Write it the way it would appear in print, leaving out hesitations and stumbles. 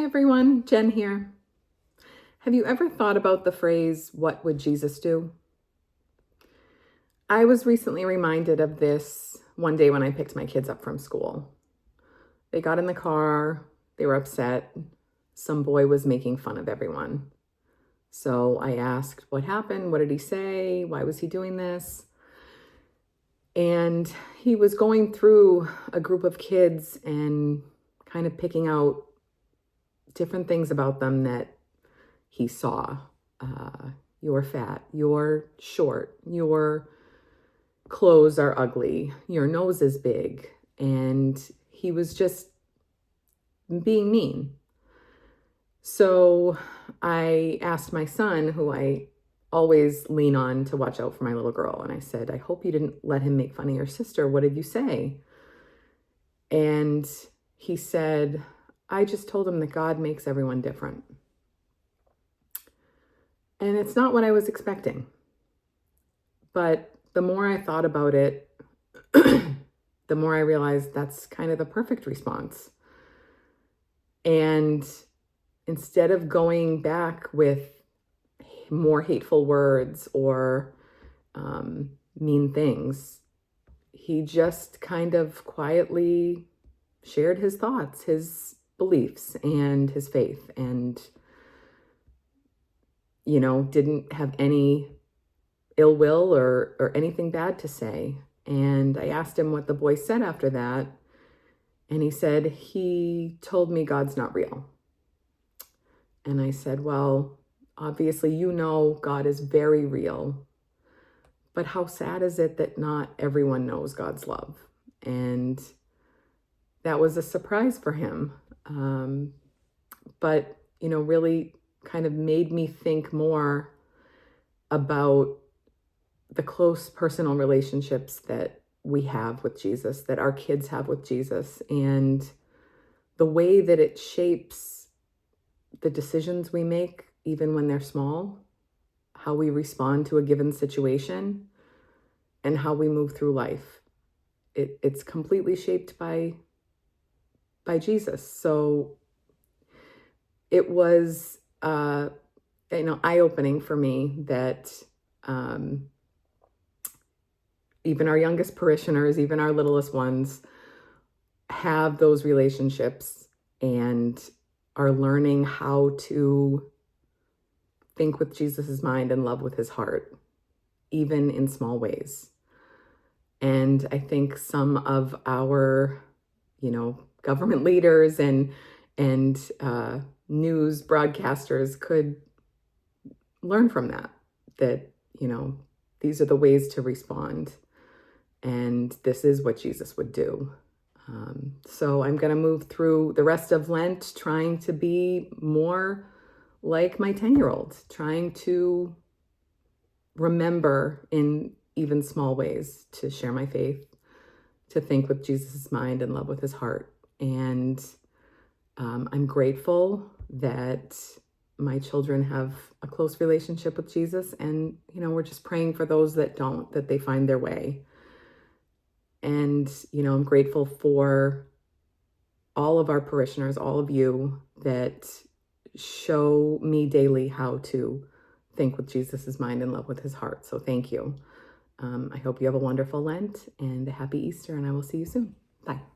everyone, Jen here. Have you ever thought about the phrase, what would Jesus do? I was recently reminded of this one day when I picked my kids up from school. They got in the car, they were upset. Some boy was making fun of everyone. So I asked, what happened? What did he say? Why was he doing this? And he was going through a group of kids and kind of picking out different things about them that he saw. You're fat, you're short, your clothes are ugly, your nose is big. And he was just being mean. So I asked my son, who I always lean on to watch out for my little girl, and I said, I hope you didn't let him make fun of your sister. What did you say? And he said, I just told him that God makes everyone different. And it's not what I was expecting. But the more I thought about it, the more I realized that's kind of the perfect response. And instead of going back with more hateful words or mean things, he just kind of quietly shared his thoughts, his beliefs, and his faith, and didn't have any ill will or anything bad to say. And I asked him what the boy said after that, and he said, he told me God's not real. And I said, well, obviously God is very real, but how sad is it that not everyone knows God's love? And that was a surprise for him. But really kind of made me think more about the close personal relationships that we have with Jesus, that our kids have with Jesus, and the way that it shapes the decisions we make, even when they're small, how we respond to a given situation, and how we move through life. It's completely shaped by Jesus. So it was eye-opening for me that even our youngest parishioners, even our littlest ones, have those relationships and are learning how to think with Jesus's mind and love with his heart, even in small ways. And I think some of our, government leaders and news broadcasters could learn from that, these are the ways to respond. And this is what Jesus would do. So I'm going to move through the rest of Lent trying to be more like my 10-year-old, trying to remember in even small ways to share my faith, to think with Jesus' mind and love with his heart. And I'm grateful that my children have a close relationship with Jesus. And, we're just praying for those that don't, that they find their way. And, I'm grateful for all of our parishioners, all of you that show me daily how to think with Jesus' mind and love with his heart. So thank you. I hope you have a wonderful Lent and a happy Easter, and I will see you soon. Bye.